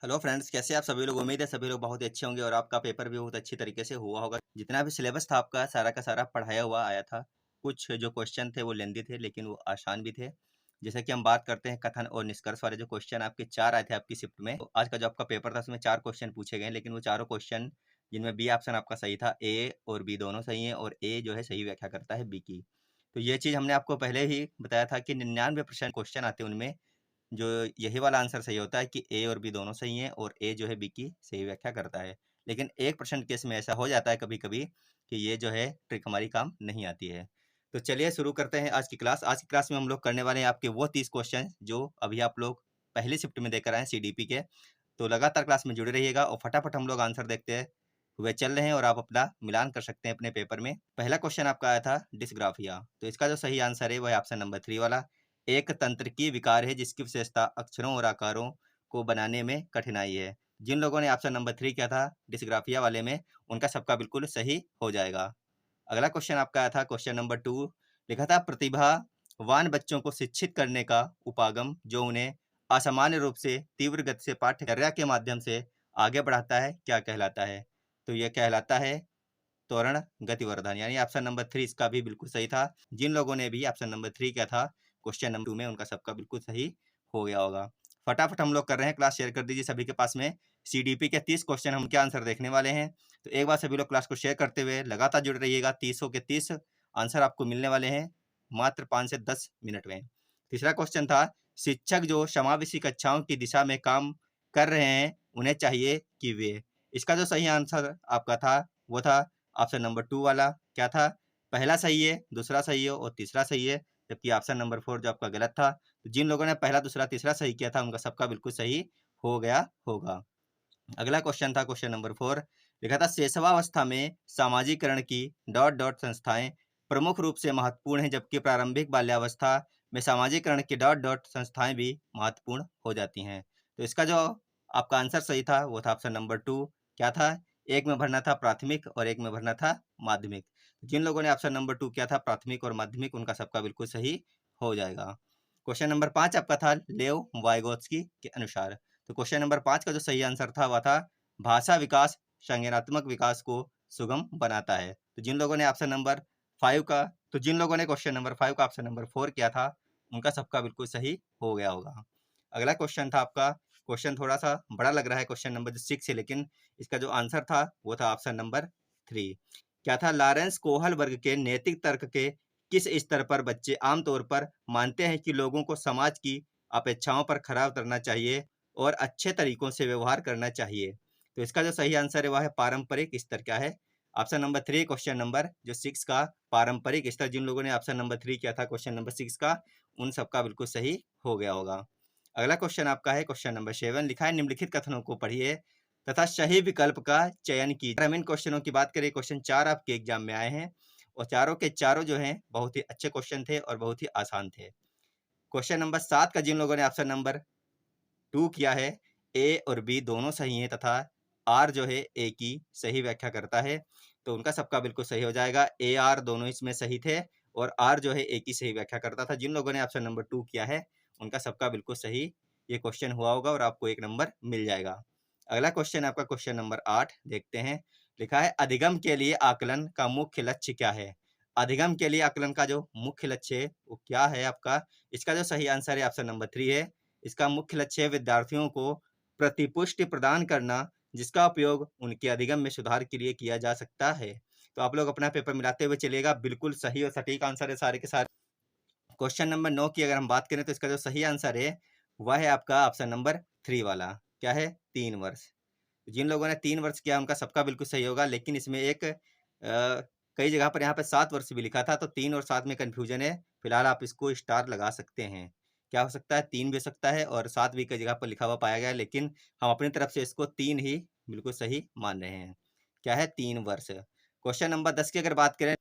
Hello friends, कैसे आप सभी लोग। उम्मीद है सभी लोग बहुत ही अच्छे होंगे और आपका पेपर भी बहुत अच्छी तरीके से हुआ होगा। जितना भी सिलेबस था आपका सारा का सारा पढ़ाया हुआ आया था। कुछ जो क्वेश्चन थे वो लेंदी थे लेकिन वो आसान भी थे। जैसे कि हम बात करते हैं कथन और निष्कर्ष वाले जो क्वेश्चन आपके 4 आए थे आपकी शिफ्ट में। तो आज का जो आपका पेपर था उसमें 4 क्वेश्चन पूछे गए, लेकिन वो चारों क्वेश्चन जिनमें बी ऑप्शन आपका सही था, ए और बी दोनों सही है और ए जो है सही व्याख्या करता है बी की। तो ये चीज़ हमने आपको पहले ही बताया था कि 99% क्वेश्चन आते हैं उनमें जो यही वाला आंसर सही होता है कि ए और बी दोनों सही हैं और ए जो है बी की सही व्याख्या करता है। लेकिन 1% केस में ऐसा हो जाता है कभी-कभी कि ये जो है ट्रिक हमारी काम नहीं आती है। तो चलिए शुरू करते हैं आज की क्लास। आज की क्लास में हम लोग करने वाले हैं आपके वो 30 क्वेश्चन जो अभी आप लोग पहली शिफ्ट में देकर आए हैं सीडीपी के। तो लगातार क्लास में जुड़े रहिएगा और फटाफट हम लोग आंसर देखते हुए चल रहे हैं और आप अपना मिलान कर सकते हैं अपने पेपर में। पहला क्वेश्चन आपका आया था डिस्ग्राफिया। तो इसका जो सही आंसर है वह है ऑप्शन नंबर 3 वाला। एक तंत्रिकी विकार है जिसकी विशेषता अक्षरों और आकारों को बनाने में कठिनाई है। जिन लोगों ने ऑप्शन नंबर 3 किया था डिस्ग्राफिया वाले में, उनका सबका बिल्कुल सही हो जाएगा। अगला क्वेश्चन आपका आया था क्वेश्चन नंबर 2। लिखा था प्रतिभावान बच्चों को शिक्षित करने का उपागम जो उन्हें असामान्य रूप से तीव्र गति से पाठ्यचर्या के माध्यम से आगे बढ़ाता है क्या कहलाता है? तो यह कहलाता है त्वरण गतिवर्धन, यानी ऑप्शन नंबर 3 इसका भी बिल्कुल सही था। जिन लोगों ने भी ऑप्शन नंबर 3 किया था क्वेश्चन नंबर 2 में, उनका सबका बिल्कुल सही हो गया होगा। फटाफट हम लोग कर रहे हैं, क्लास शेयर कर दीजिए सभी के पास में। सीडीपी के 30 क्वेश्चन हम क्या आंसर देखने वाले हैं। तो एक बार सभी लोग क्लास को शेयर करते हुए लगातार जुड़े रहिएगा। 30 के 30 आंसर आपको मिलने वाले हैं मात्र 5 से 10 मिनट में। तीसरा क्वेश्चन था शिक्षक जो समावेशी कक्षाओं की दिशा में काम कर रहे हैं उन्हें चाहिए कि वे। इसका जो सही आंसर आपका था वो था ऑप्शन नंबर 2 वाला। क्या था? पहला सही है, दूसरा सही है और तीसरा सही है, जबकि ऑप्शन नंबर 4 जो आपका गलत था। तो जिन लोगों ने पहला, दूसरा, तीसरा सही किया था उनका सबका बिल्कुल सही हो गया होगा। अगला क्वेश्चन था क्वेश्चन नंबर 4। लिखा था शैशवावस्था में सामाजिकरण की डॉट डॉट संस्थाएं प्रमुख रूप से महत्वपूर्ण है, जबकि प्रारंभिक बाल्यावस्था में सामाजिकरण की डॉट डॉट संस्थाएं भी महत्वपूर्ण हो जाती हैं। तो इसका जो आपका आंसर सही था वो था ऑप्शन नंबर 2। क्या था? एक में भरना था प्राथमिक और एक में भरना था माध्यमिक। जिन लोगों ने ऑप्शन नंबर 2 किया था प्राथमिक और माध्यमिक, उनका सबका बिल्कुल सही हो जाएगा। क्वेश्चन नंबर 5 आपका था लेव वाइगोत्स्की के अनुसार। तो क्वेश्चन नंबर 5 का जो सही आंसर था वह था भाषा विकास संज्ञानात्मक विकास को सुगम बनाता है। तो जिन लोगों ने ऑप्शन नंबर 5 का तो जिन लोगों ने क्वेश्चन नंबर 5 का ऑप्शन नंबर 4 किया था उनका सबका बिल्कुल सही हो गया होगा। अगला क्वेश्चन था आपका, क्वेश्चन थोड़ा सा बड़ा लग रहा है, क्वेश्चन नंबर 6 है, लेकिन इसका जो आंसर था वो था ऑप्शन नंबर 3। क्या था? लॉरेंस कोहल वर्ग के नैतिक तर्क के किस स्तर पर बच्चे आमतौर पर मानते हैं कि लोगों को समाज की अपेक्षाओं पर खरा उतरना चाहिए और अच्छे तरीकों से व्यवहार करना चाहिए? तो इसका जो सही आंसर है वह है पारंपरिक स्तर। क्या है? ऑप्शन नंबर 3 क्वेश्चन नंबर जो 6 का पारंपरिक स्तर। जिन लोगों ने ऑप्शन नंबर 3 किया था क्वेश्चन नंबर 6 का, उन सबका बिल्कुल सही हो गया होगा। अगला क्वेश्चन आपका है क्वेश्चन नंबर 7। लिखा है निम्नलिखित कथनों को पढ़िए तथा सही विकल्प का चयन कीजिए। हम इन क्वेश्चनों की बात करें, क्वेश्चन 4 आपके एग्जाम में आए हैं और चारों के चारों जो हैं बहुत ही अच्छे क्वेश्चन थे और बहुत ही आसान थे। क्वेश्चन नंबर 7 का जिन लोगों ने ऑप्शन नंबर 2 किया है, ए और बी दोनों सही हैं तथा आर जो है ए की सही व्याख्या करता है, तो उनका सबका बिल्कुल सही हो जाएगा। ए आर दोनों इसमें सही थे और आर जो है ए की सही व्याख्या करता था। जिन लोगों ने ऑप्शन नंबर 2 किया है उनका सबका बिल्कुल सही ये क्वेश्चन हुआ होगा और आपको 1 नंबर मिल जाएगा। अगला क्वेश्चन आपका क्वेश्चन नंबर 8 देखते हैं। लिखा है अधिगम के लिए आकलन का मुख्य लक्ष्य क्या है? अधिगम के लिए आकलन का जो मुख्य लक्ष्य है वो क्या है आपका? इसका जो सही आंसर है ऑप्शन नंबर 3 है। इसका मुख्य लक्ष्य है विद्यार्थियों को प्रतिपुष्टि प्रदान करना, जिसका उपयोग उनके अधिगम में सुधार के लिए किया जा सकता है। तो आप लोग अपना पेपर मिलाते हुए चलिएगा, बिल्कुल सही और सटीक आंसर है सारे के सारे। क्वेश्चन नंबर 9 की अगर हम बात करें तो इसका जो सही आंसर है वह है आपका ऑप्शन नंबर 3 वाला। क्या है? 3 वर्ष। जिन लोगों ने 3 वर्ष किया उनका सबका बिल्कुल सही होगा, लेकिन इसमें एक कई जगह पर यहाँ पे 7 वर्ष भी लिखा था, तो 3 और 7 में कन्फ्यूजन है। फिलहाल आप इसको स्टार लगा सकते हैं। क्या हो सकता है? 3 भी हो सकता है और 7 भी कई जगह पर लिखा हुआ पाया गया है, लेकिन हम अपनी तरफ से इसको 3 ही बिल्कुल सही मान रहे हैं। क्या है? 3 वर्ष। क्वेश्चन नंबर 10 की अगर बात करें,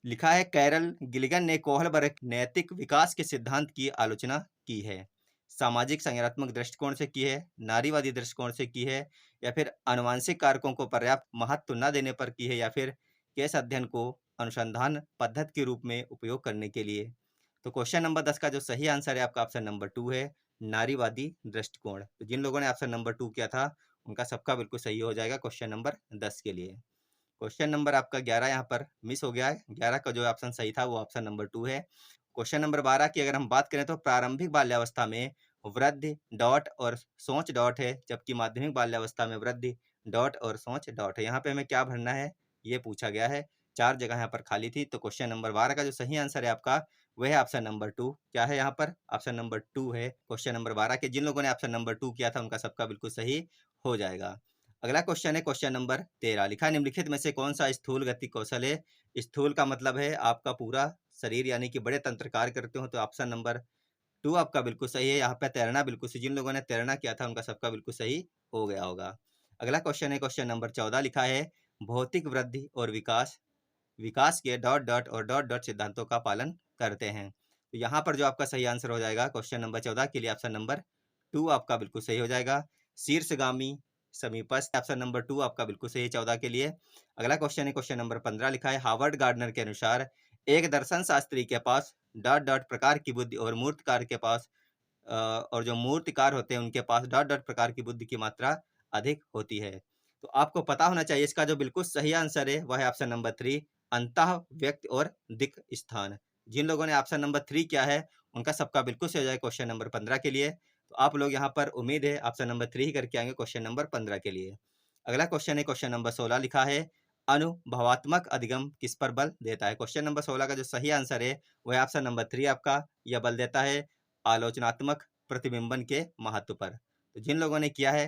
लिखा है कैरल गिलिगन ने कोहलबर्ग नैतिक विकास के सिद्धांत की आलोचना की है। सामाजिक संज्ञानात्मक दृष्टिकोण से की है, नारीवादी दृष्टिकोण से की है, या फिर आनुवंशिक कारकों को पर्याप्त महत्व न देने पर की है, या फिर केस अध्ययन को अनुसंधान पद्धति के रूप में उपयोग करने के लिए? तो क्वेश्चन नंबर 10 का जो सही आंसर है आपका ऑप्शन नंबर 2 है। नारीवादी दृष्टिकोण। तो जिन लोगों ने ऑप्शन नंबर 2 किया था, उनका सबका बिल्कुल सही हो जाएगा क्वेश्चन नंबर 10 के लिए। क्वेश्चन नंबर आपका 11 यहाँ पर मिस हो गया है। 11 का जो ऑप्शन सही था वो ऑप्शन नंबर 2 है। क्वेश्चन नंबर 12 की अगर हम बात करें तो प्रारंभिक बाल्यावस्था में वृद्धि डॉट और सोच डॉट है, जबकि माध्यमिक बाल्यावस्था में वृद्धि डॉट और सोच डॉट है। यहाँ पे हमें क्या भरना है ये पूछा गया है। 4 जगह यहाँ पर खाली थी, तो क्वेश्चन नंबर 12 का जो सही आंसर है आपका वह है ऑप्शन नंबर 2। क्या है यहाँ पर? ऑप्शन नंबर 2 है क्वेश्चन नंबर 12 के। जिन लोगों ने ऑप्शन नंबर 2 किया था उनका सबका बिल्कुल सही हो जाएगा। अगला क्वेश्चन है क्वेश्चन नंबर 13। लिखा है निम्नलिखित में से कौन सा स्थूल गति कौशल है? स्थूल का मतलब है आपका पूरा शरीर यानी कि बड़े तंत्र कार्य करते हो, तो ऑप्शन नंबर 2 आपका बिल्कुल सही है। यहाँ पे तैरना बिल्कुल सही। जिन लोगों ने तैरना किया था उनका सबका बिल्कुल सही हो गया होगा। अगला क्वेश्चन है क्वेश्चन नंबर 14। लिखा है भौतिक वृद्धि और विकास विकास के डॉट डॉट और डॉट डॉट सिद्धांतों का पालन करते हैं। तो यहाँ पर जो आपका सही आंसर हो जाएगा क्वेश्चन नंबर 14 के लिए ऑप्शन नंबर 2 आपका बिल्कुल सही हो जाएगा। शीर्षगामी समीपस्थ ऑप्शन नंबर 2 आपका बिल्कुल सही है 14 के लिए। अगला क्वेश्चन है क्वेश्चन नंबर 15। लिखा है हार्वर्ड गार्डनर के अनुसार एक दर्शन शास्त्री के पास डॉट डॉट प्रकार की बुद्धि और मूर्तिकार के पास और जो मूर्तिकार होते हैं उनके पास डॉट डॉट प्रकार की बुद्धि की मात्रा अधिक होती है। तो आपको पता होना चाहिए इसका जो बिल्कुल सही आंसर है वह है ऑप्शन नंबर 3 अंतः व्यक्ति और दिक् स्थान। जिन लोगों ने ऑप्शन नंबर 3 किया है उनका सबका बिल्कुल सही हो जाए क्वेश्चन नंबर 15 के लिए। तो आप लोग यहाँ पर उम्मीद है ऑप्शन नंबर 3 ही करके आएंगे क्वेश्चन नंबर 15 के लिए। अगला क्वेश्चन है क्वेश्चन नंबर 16। लिखा है अनुभवात्मक अधिगम किस पर बल देता है? क्वेश्चन नंबर 16 का जो सही आंसर है वह ऑप्शन नंबर 3 आपका। यह बल देता है आलोचनात्मक प्रतिबिंबन के महत्व पर। तो जिन लोगों ने किया है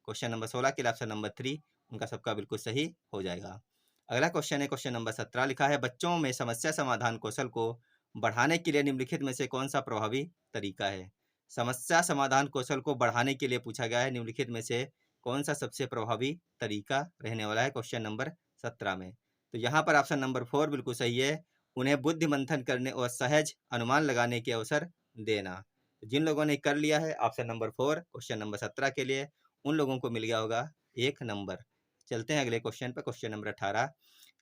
क्वेश्चन नंबर 16 के लिए ऑप्शन नंबर 3 उनका सबका बिल्कुल सही हो जाएगा। अगला क्वेश्चन है क्वेश्चन नंबर 17। लिखा है बच्चों में समस्या समाधान कौशल को बढ़ाने के लिए निम्नलिखित में से कौन सा प्रभावी तरीका है? समस्या समाधान कौशल को बढ़ाने के लिए पूछा गया है निम्नलिखित में से कौन सा सबसे प्रभावी तरीका रहने वाला है क्वेश्चन नंबर 17 में। तो यहाँ पर ऑप्शन नंबर 4 बिल्कुल सही है। उन्हें बुद्धि मंथन करने और सहज अनुमान लगाने के अवसर देना। जिन लोगों ने कर लिया है ऑप्शन नंबर 4 क्वेश्चन नंबर 17 के लिए उन लोगों को मिल गया होगा 1 नंबर। चलते हैं अगले क्वेश्चन पर क्वेश्चन नंबर 18।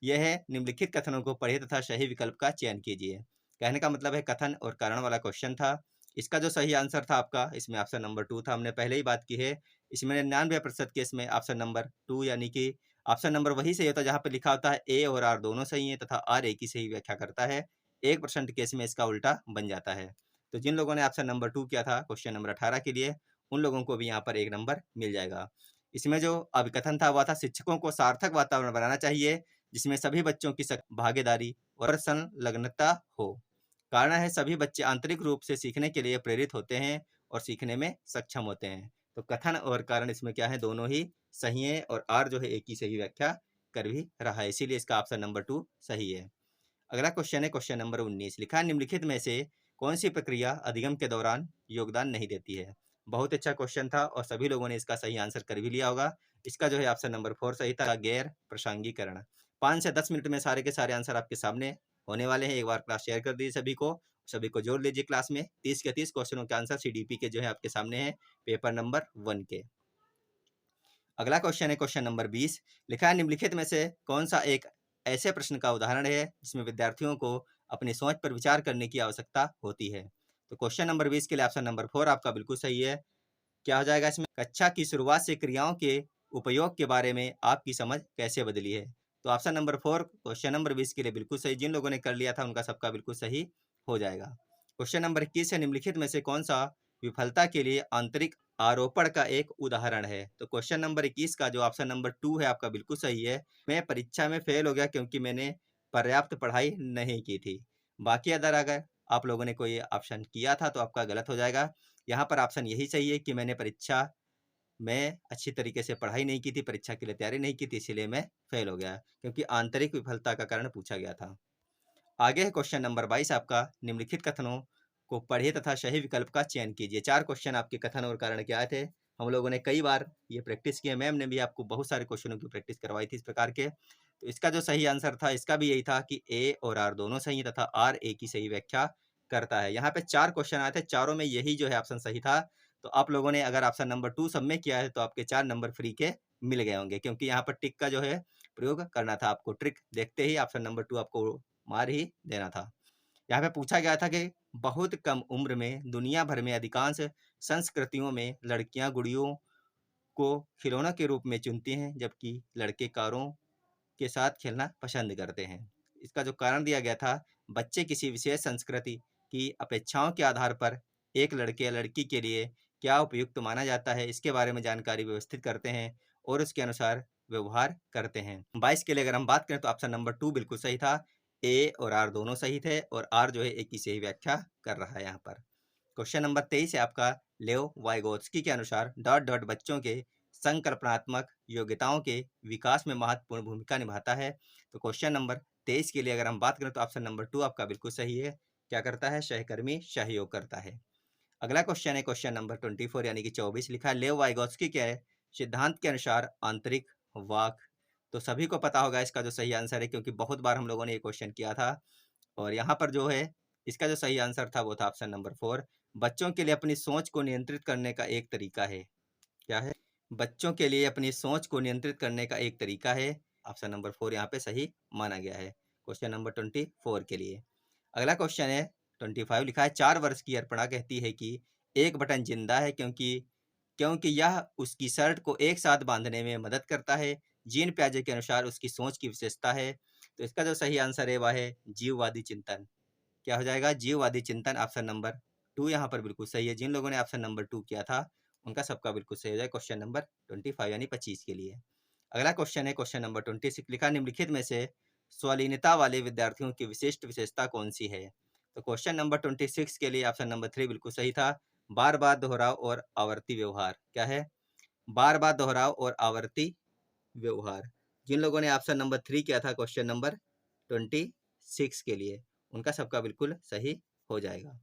यह है निम्नलिखित कथनों को पढ़िए तथा सही विकल्प का चयन कीजिए। कहने का मतलब है कथन और कारण वाला क्वेश्चन था। इसका जो सही आंसर था आपका इसमें ऑप्शन नंबर 2 था। हमने पहले ही बात की है इसमें 99% केस में ऑप्शन नंबर 2 यानी कि ऑप्शन नंबर वही सही होता है जहाँ पे लिखा होता है ए और आर दोनों सही है तथा आर एक ही सही व्याख्या करता है। 1% केस में इसका उल्टा बन जाता है। तो जिन लोगों ने ऑप्शन नंबर 2 किया था क्वेश्चन नंबर 18 के लिए उन लोगों को भी यहाँ पर 1 नंबर मिल जाएगा। इसमें जो अभिकथन था वह था शिक्षकों को सार्थक वातावरण बनाना चाहिए जिसमें सभी बच्चों की भागीदारी और संलग्नता हो। कारण है सभी बच्चे आंतरिक रूप से सीखने के लिए प्रेरित होते हैं और सीखने में सक्षम होते हैं। तो कथन और कारण इसमें क्या है दोनों ही सही है और आर जो है एक ही सही व्याख्या कर भी रहा है, इसीलिए इसका ऑप्शन नंबर 2 सही है। अगला क्वेश्चन है क्वेश्चन नंबर 19। लिखा है निम्नलिखित में से कौन सी प्रक्रिया अधिगम के दौरान योगदान नहीं देती है? बहुत अच्छा क्वेश्चन था और सभी लोगों ने इसका सही आंसर कर भी लिया होगा। इसका जो है ऑप्शन नंबर 4 सही था गैर प्रासंगिकरण। 5 से 10 मिनट में सारे के सारे आंसर आपके सामने होने वाले हैं। एक बार क्लास शेयर कर दीजिए सभी को जोड़ लीजिए क्लास में। 30 के 30 क्वेश्चनों के आंसर सीडीपी के जो है आपके सामने है पेपर नंबर 1 के। अगला क्वेश्चन है क्वेश्चन नंबर 20। लिखा है निम्नलिखित में से कौन सा एक ऐसे प्रश्न का उदाहरण है जिसमें विद्यार्थियों को अपनी सोच पर विचार करने की आवश्यकता होती है? तो क्वेश्चन नंबर 20 के लिए ऑप्शन नंबर 4 आपका बिल्कुल सही है। क्या हो जाएगा इसमें? कक्षा की शुरुआत से क्रियाओं के उपयोग के बारे में आपकी समझ कैसे बदली है? तो ऑप्शन नंबर 4 क्वेश्चन नंबर 20 के लिए बिल्कुल सही। जिन लोगों ने कर लिया था उनका सबका बिल्कुल सही हो जाएगा। क्वेश्चन नंबर 21 है निम्नलिखित में से कौन सा विफलता के लिए आंतरिक आरोपण का एक उदाहरण है? तो क्वेश्चन नंबर 21 का जो ऑप्शन नंबर 2 है आपका बिल्कुल सही है। मैं परीक्षा में फेल हो गया क्योंकि मैंने पर्याप्त पढ़ाई नहीं की थी। बाकी अगर आप लोगों ने कोई ऑप्शन किया था तो आपका गलत हो जाएगा। यहाँ पर ऑप्शन यही सही है कि मैंने परीक्षा में अच्छी तरीके से पढ़ाई नहीं की थी, परीक्षा के लिए तैयारी नहीं की थी, इसीलिए मैं फेल हो गया, क्योंकि आंतरिक विफलता का कारण पूछा गया था। आगे है क्वेश्चन नंबर 22 आपका। निम्नलिखित कथनों को पढ़िए तथा सही विकल्प का चयन कीजिए। 4 क्वेश्चन आपके कथन और कारण के आए थे। हम लोगों ने कई बार ये प्रैक्टिस की है, मैम ने भी आपको बहुत सारे क्वेश्चनों की प्रैक्टिस करवाई थी इस प्रकार के। तो इसका जो सही आंसर था इसका भी यही था कि ए और आर दोनों सही है तथा आर एक ही सही व्याख्या करता है। यहाँ पे 4 क्वेश्चन आए थे, चारों में यही जो है ऑप्शन सही था। तो आप लोगों ने अगर ऑप्शन नंबर 2 सब में किया है तो आपके 4 नंबर फ्री के मिल गए होंगे, क्योंकि यहाँ पर टिक का जो है प्रयोग करना था आपको। ट्रिक देखते ही ऑप्शन नंबर 2 आपको मार ही देना था। यहाँ पे पूछा गया था कि बहुत कम उम्र में दुनिया भर में अधिकांश संस्कृतियों में लड़कियां गुड़ियों को खिलौना के रूप में चुनती हैं, जबकि लड़के कारों के साथ खेलना पसंद करते हैं। इसका जो कारण दिया गया था, बच्चे किसी विशेष संस्कृति की अपेक्षाओं के आधार पर एक लड़के या लड़की के लिए क्या उपयुक्त माना जाता है, इसके बारे में जानकारी व्यवस्थित करते हैं और उसके अनुसार व्यवहार करते हैं। 22 के लिए अगर हम बात करें तो ऑप्शन नंबर 2 बिल्कुल सही था। ए और आर दोनों सही थे और आर जो है एक ही सही व्याख्या कर रहा है यहाँ पर। क्वेश्चन नंबर 23 है आपका, लेओ वाइगोत्स्की के अनुसार डॉट डॉट बच्चों के संकल्पनात्मक योग्यताओं के विकास में महत्वपूर्ण भूमिका निभाता है। तो क्वेश्चन नंबर 23 के लिए अगर हम बात करें तो ऑप्शन नंबर 2 आपका बिल्कुल सही है। क्या करता है? सहकर्मी सहयोग करता है। अगला क्वेश्चन है क्वेश्चन नंबर 24 यानी कि 24, लिखा है लेव वाइगोत्स्की के सिद्धांत के अनुसार आंतरिक वाक। तो सभी को पता होगा इसका जो सही आंसर है, क्योंकि बहुत बार हम लोगों ने ये क्वेश्चन किया था। और यहाँ पर जो है इसका जो सही आंसर था वो था ऑप्शन नंबर 4, बच्चों के लिए अपनी सोच को नियंत्रित करने का एक तरीका है। क्या है? बच्चों के लिए अपनी सोच को नियंत्रित करने का एक तरीका है। ऑप्शन नंबर 4 यहाँ पे सही माना गया है क्वेश्चन नंबर 24 के लिए। अगला क्वेश्चन है 25, लिखा है 4 वर्ष की अर्पणा कहती है कि एक बटन जिंदा है क्योंकि क्योंकि यह उसकी शर्ट को एक साथ बांधने में मदद करता है। जीन प्याजे के अनुसार उसकी सोच की विशेषता है। तो इसका जो सही आंसर है वह है जीववादी चिंतन। क्या हो जाएगा? जीववादी चिंतन। ऑप्शन नंबर 2 यहाँ पर बिल्कुल सही है। जिन लोगों ने ऑप्शन नंबर 2 किया था उनका सबका बिल्कुल सही हो जाए क्वेश्चन नंबर 25 यानी 25 के लिए। अगला क्वेश्चन है क्वेश्चन नंबर 26, लिखा निम्नलिखित में से स्वलीनता वाले विद्यार्थियों की विशिष्ट विशेषता कौन सी है? तो क्वेश्चन नंबर 26 के लिए ऑप्शन नंबर 3 बिल्कुल सही था। बार बार दोहराव और आवर्ती व्यवहार। क्या है? बार बार दोहराव और आवर्ती व्यवहार। जिन लोगों ने ऑप्शन नंबर 3 किया था क्वेश्चन नंबर 26 के लिए, उनका सबका बिल्कुल सही हो जाएगा।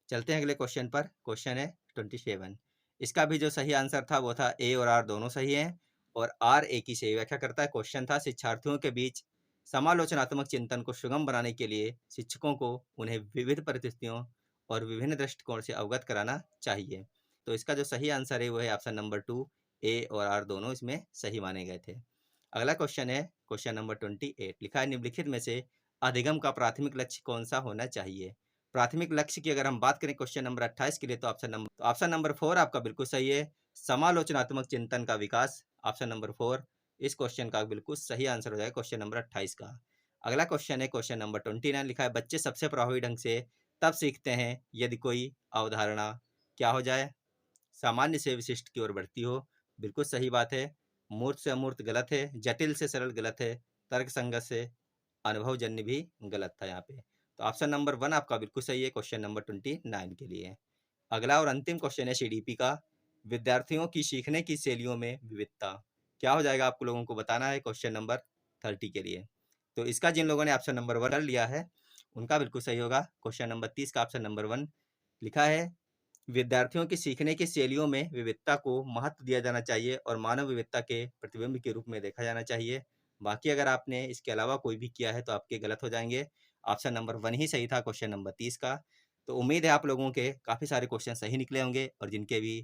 चलते हैं अगले क्वेश्चन पर। क्वेश्चन है 27, इसका भी जो सही आंसर था वो था ए और आर दोनों सही हैं और आर ए की सही व्याख्या करता है। क्वेश्चन था शिक्षार्थियों के बीच समालोचनात्मक चिंतन को सुगम बनाने के लिए शिक्षकों को उन्हें विविध परिस्थितियों और विभिन्न दृष्टिकोण से अवगत कराना चाहिए। तो इसका जो सही आंसर है वो है ऑप्शन नंबर 2, ए और आर दोनों इसमें सही माने गए थे। अगला क्वेश्चन है क्वेश्चन नंबर 28, लिखा है निम्नलिखित में से अधिगम का प्राथमिक लक्ष्य कौन सा होना चाहिए? प्राथमिक लक्ष्य की अगर हम बात करें क्वेश्चन नंबर 28 के लिए तो ऑप्शन नंबर 4 आपका बिल्कुल सही है। समालोचनात्मक चिंतन का विकास। ऑप्शन नंबर 4 इस क्वेश्चन का बिल्कुल सही आंसर हो जाएगा क्वेश्चन नंबर 28 का। अगला क्वेश्चन है क्वेश्चन नंबर 29, लिखा है बच्चे सबसे प्रभावी ढंग से तब सीखते हैं यदि कोई अवधारणा क्या हो जाए? सामान्य से विशिष्ट की ओर बढ़ती हो। बिल्कुल सही बात है। मूर्त से अमूर्त गलत है। जटिल से सरल गलत है। तर्क संगत से अनुभवजन्य भी गलत था यहाँ पे। तो ऑप्शन नंबर 1 आपका बिल्कुल सही है क्वेश्चन नंबर 29 के लिए। अगला और अंतिम क्वेश्चन है सीडीपी का, विद्यार्थियों की सीखने की शैलियों में विविधता। क्या हो जाएगा आपको लोगों को बताना है क्वेश्चन नंबर 30 के लिए। तो इसका जिन लोगों ने ऑप्शन नंबर 1 लिया है उनका बिल्कुल सही होगा। क्वेश्चन नंबर 30 का ऑप्शन नंबर 1 लिखा है विद्यार्थियों की सीखने की शैलियों में विविधता को महत्व दिया जाना चाहिए और मानव विविधता के प्रतिबिंब के रूप में देखा जाना चाहिए। बाकी अगर आपने इसके अलावा कोई भी किया है तो आपके गलत हो जाएंगे। ऑप्शन नंबर 1 ही सही था क्वेश्चन नंबर 30 का। तो उम्मीद है आप लोगों के काफ़ी सारे क्वेश्चन सही निकले होंगे और जिनके भी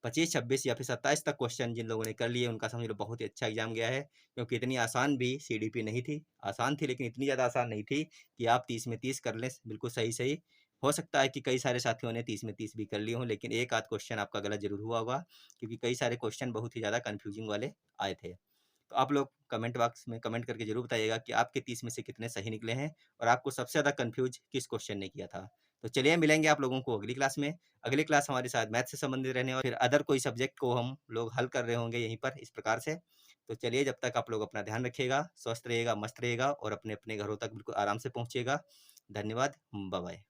25, 26 या फिर 27 तक क्वेश्चन जिन लोगों ने कर लिए उनका समझ लो बहुत ही अच्छा एग्जाम गया है, क्योंकि इतनी आसान भी सीडीपी नहीं थी। आसान थी लेकिन इतनी ज़्यादा आसान नहीं थी कि आप 30 में 30 कर लें बिल्कुल सही सही। हो सकता है कि कई सारे साथियों ने 30 में 30 भी कर लिए हों, लेकिन एक आध क्वेश्चन आपका गलत जरूर हुआ होगा, क्योंकि कई सारे क्वेश्चन बहुत ही ज़्यादा कन्फ्यूजिंग वाले आए थे। तो आप लोग कमेंट बॉक्स में कमेंट करके जरूर बताइएगा कि आपके 30 में से कितने सही निकले हैं और आपको सबसे ज़्यादा कन्फ्यूज किस क्वेश्चन ने किया था। तो चलिए मिलेंगे आप लोगों को अगली क्लास में। अगली क्लास हमारे साथ मैथ से संबंधित रहने और फिर अदर कोई सब्जेक्ट को हम लोग हल कर रहे होंगे यहीं पर इस प्रकार से। तो चलिए जब तक आप लोग अपना ध्यान रखिएगा, स्वस्थ रहिएगा, मस्त रहिएगा और अपने अपने घरों तक बिल्कुल आराम से पहुँचिएगा। धन्यवाद। Bye bye.